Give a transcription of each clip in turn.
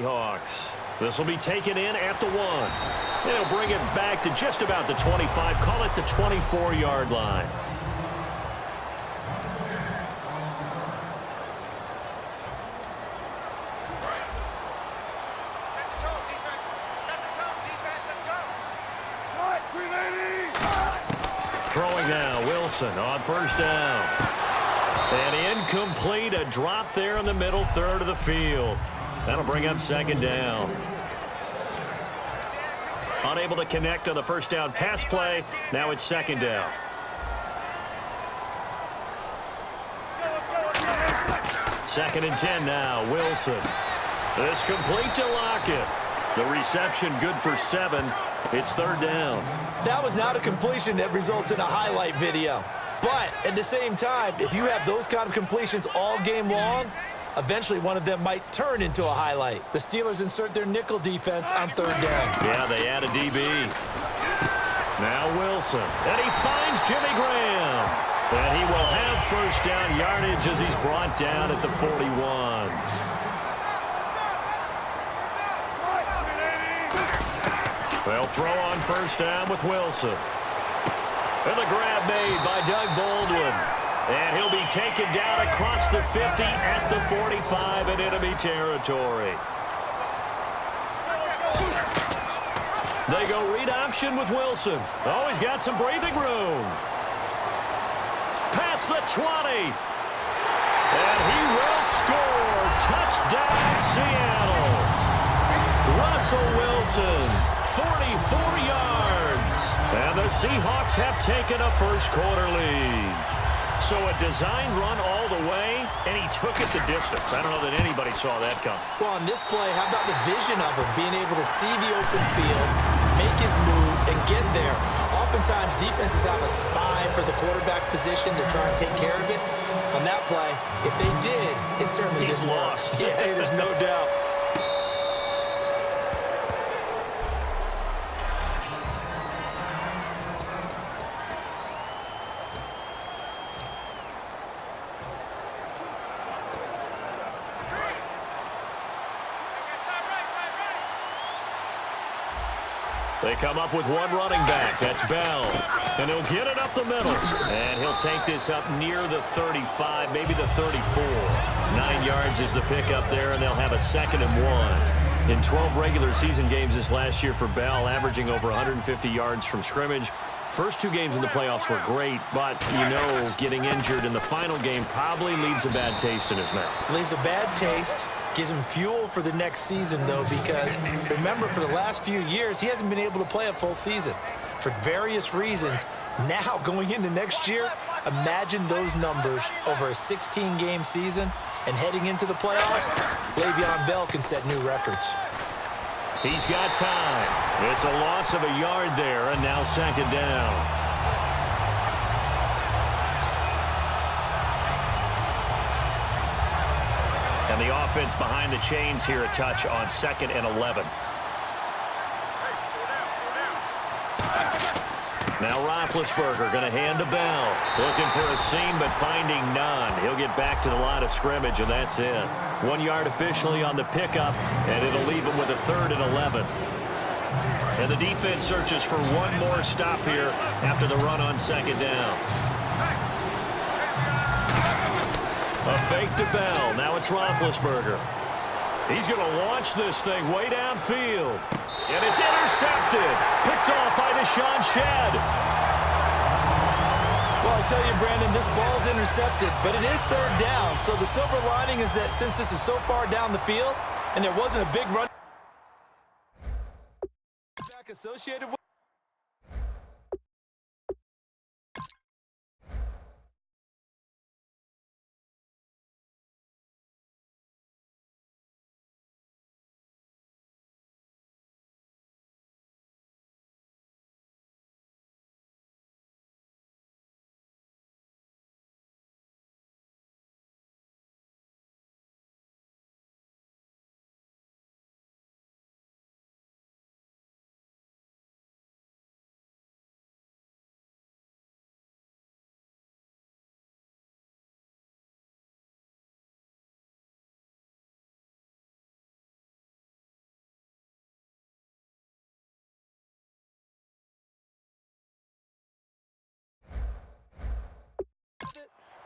Seahawks. This will be taken in at the 1. They'll bring it back to just about the 25. Call it the 24-yard line. Throwing now, Wilson on first down. And incomplete, a drop there in the middle third of the field. That'll bring up second down. Unable to connect on the first down pass play. Now it's second down. Second and 10 now, Wilson. This complete to Lockett. The reception good for 7. It's third down. That was not a completion that results in a highlight video. But at the same time, if you have those kind of completions all game long, eventually one of them might turn into a highlight. The Steelers insert their nickel defense on third down. Yeah, they add a DB. Now Wilson. And he finds Jimmy Graham. And he will have first down yardage as he's brought down at the 41. They'll throw on first down with Wilson. And the grab made by Doug Baldwin. And he'll be taken down across the 50 at the 45 in enemy territory. They go read option with Wilson. Oh, he's got some breathing room. Past the 20. And he will score. Touchdown, Seattle. Russell Wilson. 44 yards. And the Seahawks have taken a first-quarter lead. So a design run all the way, and he took it the distance. I don't know that anybody saw that come. Well, on this play, how about the vision of him, being able to see the open field, make his move, and get there. Oftentimes, defenses have a spy for the quarterback position to try and take care of it. On that play, if they did, it certainly didn't work. Yeah, there's no doubt. They come up with one running back. That's Bell. And he'll get it up the middle. And he'll take this up near the 35, maybe the 34. 9 yards is the pickup there, and they'll have a 2nd and 1. In 12 regular season games this last year for Bell, averaging over 150 yards from scrimmage. First 2 games in the playoffs were great, but, you know, getting injured in the final game probably leaves a bad taste in his mouth. Leaves a bad taste. Gives him fuel for the next season, though, because remember, for the last few years, he hasn't been able to play a full season for various reasons. Now, going into next year, imagine those numbers over a 16-game season and heading into the playoffs. Le'Veon Bell can set new records. He's got time. It's a loss of a yard there, and now second down. And the offense behind the chains here a touch on 2nd and 11. Now Roethlisberger going to hand to Bell. Looking for a seam, but finding none. He'll get back to the line of scrimmage, and that's it. 1 yard officially on the pickup, and it'll leave him with a 3rd and 11. And the defense searches for one more stop here after the run on second down. A fake to Bell. Now it's Roethlisberger. He's going to launch this thing way downfield. And it's intercepted. Picked off by Deshaun Shedd. Well, I tell you, Brandon, this ball's intercepted, but it is third down. So the silver lining is that since this is so far down the field and there wasn't a big run back associated with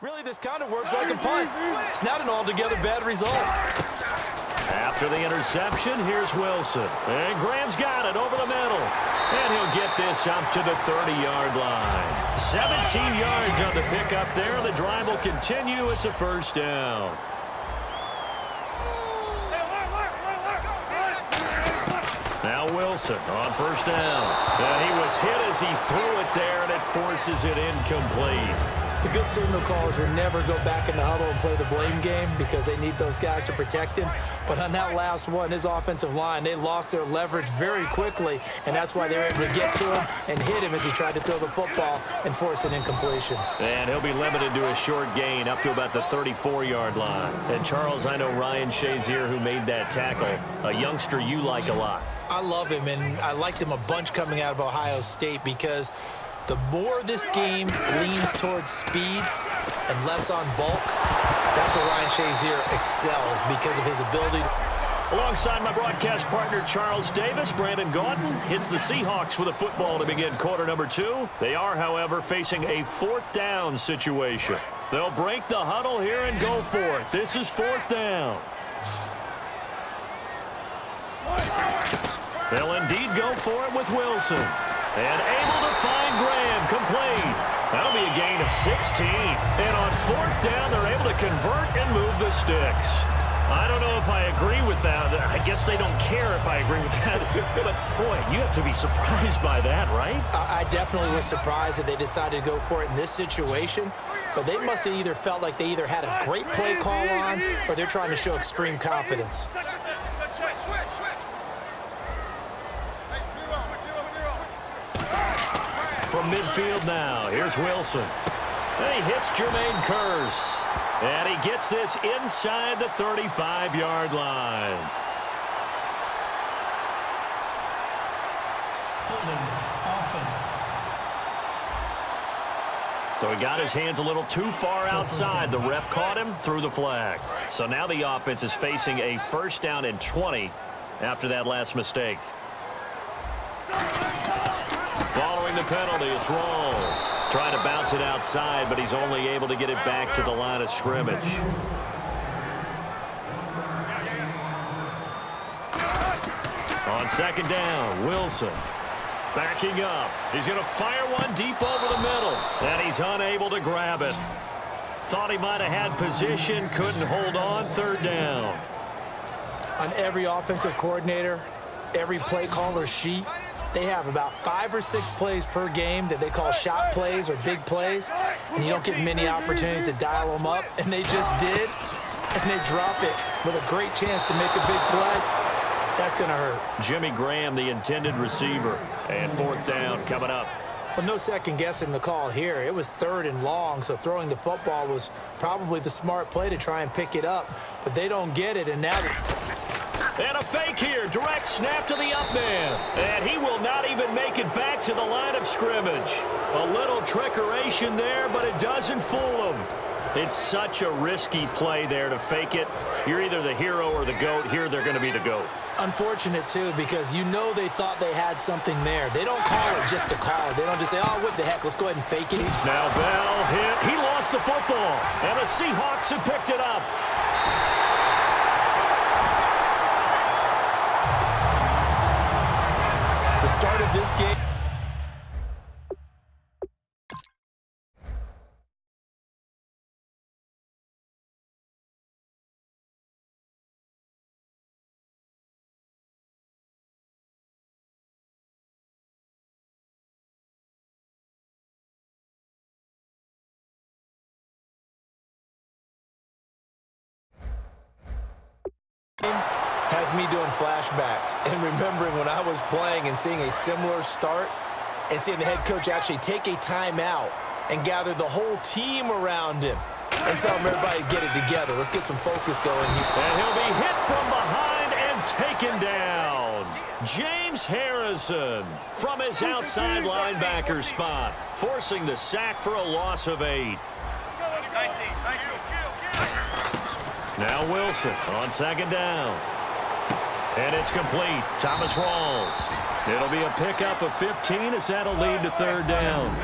Really, this kind of works like a punt. It's not an altogether bad result. After the interception, here's Wilson. And Graham's got it over the middle. And he'll get this up to the 30-yard line. 17 yards on the pickup there. The drive will continue. It's a first down. Now Wilson on first down. And he was hit as he threw it there, and it forces it incomplete. The good signal callers would never go back in the huddle and play the blame game because they need those guys to protect him. But on that last one, his offensive line, they lost their leverage very quickly, and that's why they were able to get to him and hit him as he tried to throw the football and force an incompletion. And he'll be limited to a short gain up to about the 34-yard line. And, Charles, I know Ryan Shazier, who made that tackle, a youngster you like a lot. I love him, and I liked him a bunch coming out of Ohio State because the more this game leans towards speed and less on bulk, that's where Ryan Shazier excels because of his ability. Alongside my broadcast partner, Charles Davis, Brandon Gaudin hits the Seahawks with a football to begin quarter number 2. They are, however, facing a fourth down situation. They'll break the huddle here and go for it. This is fourth down. They'll indeed go for it with Wilson. And able to find Graham, complete. That'll be a gain of 16. And on fourth down, they're able to convert and move the sticks. I don't know if I agree with that. I guess they don't care if I agree with that. But, boy, you have to be surprised by that, right? I definitely was surprised that they decided to go for it in this situation. But they must have either felt like they either had a great play call on or they're trying to show extreme confidence. From midfield now, here's Wilson. And he hits Jermaine Kearse. And he gets this inside the 35-yard line. Offense. So he got his hands a little too far outside. The ref caught him, threw the flag. So now the offense is facing a first down and 20 after that last mistake. Following the penalty, it's Rawls. Trying to bounce it outside, but he's only able to get it back to the line of scrimmage. On second down, Wilson. Backing up. He's going to fire one deep over the middle. And he's unable to grab it. Thought he might have had position, couldn't hold on. Third down. On every offensive coordinator, every play caller sheet, they have about 5 or 6 plays per game that they call shot plays or big plays, and you don't get many opportunities to dial them up, and they just did, and they drop it with a great chance to make a big play. That's going to hurt. Jimmy Graham, the intended receiver, and fourth down coming up. Well, no second guessing the call here. It was third and long, so throwing the football was probably the smart play to try and pick it up, but they don't get it, and now... And a fake here. Direct snap to the up man. And he will not even make it back to the line of scrimmage. A little trickeration there, but it doesn't fool him. It's such a risky play there to fake it. You're either the hero or the GOAT. Here they're going to be the GOAT. Unfortunate, too, because you know they thought they had something there. They don't call it just to call it. They don't just say, oh, what the heck, let's go ahead and fake it. Now Bell hit. He lost the football. And the Seahawks have picked it up. The start of this game. Has me doing flashbacks and remembering when I was playing and seeing a similar start and seeing the head coach actually take a timeout and gather the whole team around him and tell everybody to get it together. Let's get some focus going here. And he'll be hit from behind and taken down. James Harrison from his outside linebacker spot, forcing the sack for a loss of 8. Now Wilson on second down. And it's complete. Thomas Rawls. It'll be a pickup of 15 as that'll lead to third down.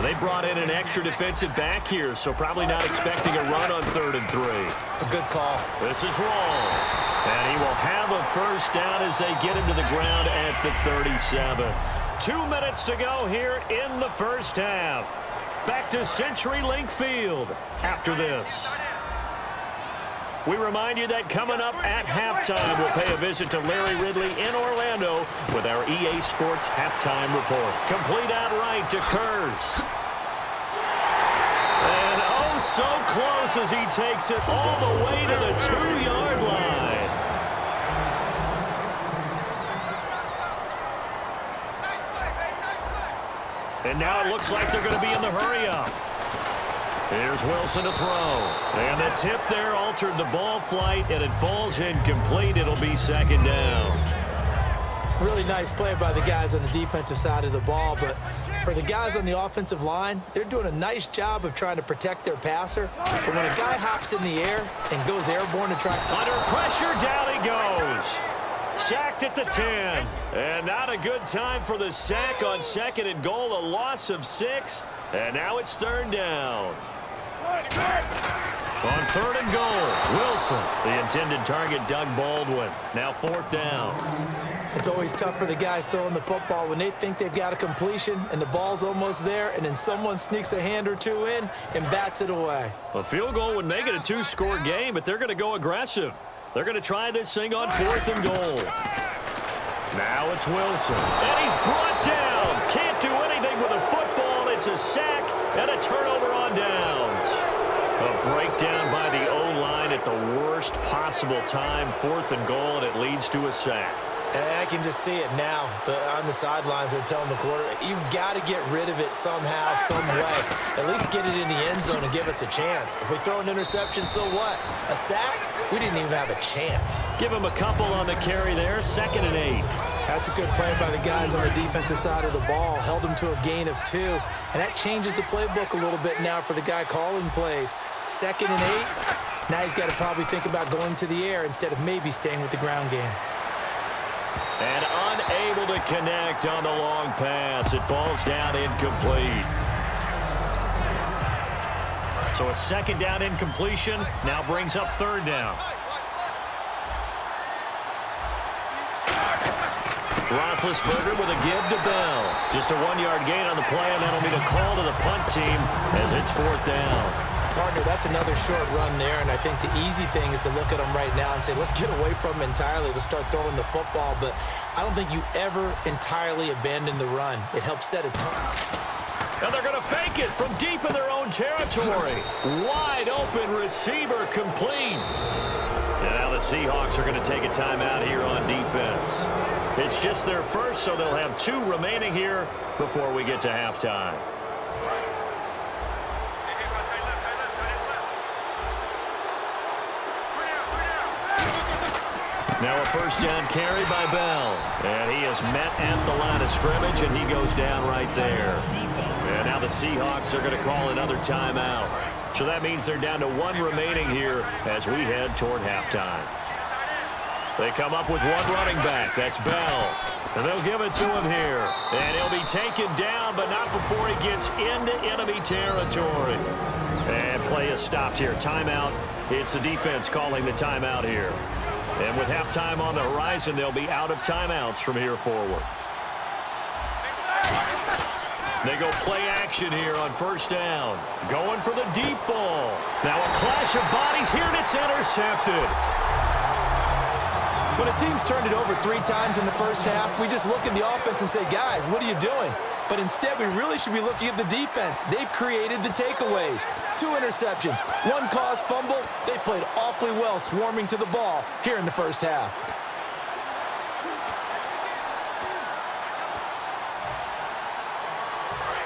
They brought in an extra defensive back here, so probably not expecting a run on 3rd and 3. A good call. This is Rawls. And he will have a first down as they get him to the ground at the 37. 2 minutes to go here in the first half. Back to CenturyLink Field after this. We remind you that coming up at halftime, we'll pay a visit to Larry Ridley in Orlando with our EA Sports Halftime Report. Complete out right to Kurz. And oh, so close as he takes it all the way to the 2-yard line. And now it looks like they're going to be in the hurry-up. Here's Wilson to throw. And the tip there altered the ball flight, and it falls incomplete. It'll be 2nd down. Really nice play by the guys on the defensive side of the ball, but for the guys on the offensive line, they're doing a nice job of trying to protect their passer. But when a guy hops in the air and goes airborne to try... Under pressure, down he goes. Sacked at the 10. And not a good time for the sack on 2nd and goal, a loss of 6. And now it's 3rd down. On 3rd and goal, Wilson, the intended target, Doug Baldwin. Now 4th down. It's always tough for the guys throwing the football when they think they've got a completion and the ball's almost there, and then someone sneaks a hand or two in and bats it away. A field goal would make it a 2-score game, but they're going to go aggressive. They're going to try this thing on 4th and goal. Now it's Wilson, and he's brought down. Can't do anything with a football. It's a sack and a turnover on downs. A breakdown by the O-line at the worst possible time. 4th and goal, and it leads to a sack. And I can just see it now. On the sidelines, they're telling the quarterback, you've got to get rid of it somehow, some way. At least get it in the end zone and give us a chance. If we throw an interception, so what? A sack? We didn't even have a chance. Give him a couple on the carry there. 2nd and 8. That's a good play by the guys on the defensive side of the ball. Held them to a gain of 2. And that changes the playbook a little bit now for the guy calling plays. 2nd and 8. Now he's got to probably think about going to the air instead of maybe staying with the ground game. And unable to connect on the long pass. It falls down incomplete. So a 2nd down incompletion now brings up 3rd down. Roethlisberger with a give to Bell. Just a 1-yard gain on the play, and that'll be the call to the punt team as it's 4th down. Partner, that's another short run there, and I think the easy thing is to look at them right now and say, let's get away from them entirely. Let's start throwing the football, but I don't think you ever entirely abandon the run. It helps set a tone. And they're going to fake it from deep in their own territory. Wide open receiver complete. And now the Seahawks are going to take a timeout here on defense. It's just their first, so they'll have 2 remaining here before we get to halftime. Now a first down carry by Bell. And he is met at the line of scrimmage, and he goes down right there. And now the Seahawks are going to call another timeout. So that means they're down to 1 remaining here as we head toward halftime. They come up with 1 running back. That's Bell. And they'll give it to him here. And he'll be taken down, but not before he gets into enemy territory. And play is stopped here. Timeout. It's the defense calling the timeout here. And with halftime on the horizon, they'll be out of timeouts from here forward. They go play action here on first down. Going for the deep ball. Now a clash of bodies here, and it's intercepted. When a team's turned it over 3 times in the first half, we just look at the offense and say, guys, what are you doing? But instead, we really should be looking at the defense. They've created the takeaways. 2 interceptions, 1 caused fumble. They played awfully well swarming to the ball here in the first half.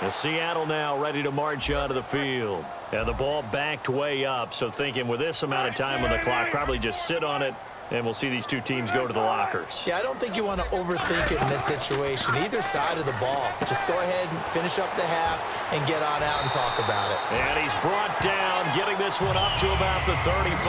And Seattle now ready to march out of the field. And the ball backed way up, so thinking with this amount of time on the clock, probably just sit on it, and we'll see these 2 teams go to the lockers. Yeah, I don't think you want to overthink it in this situation. Either side of the ball. Just go ahead and finish up the half and get on out and talk about it. And he's brought down, getting this one up to about the 35.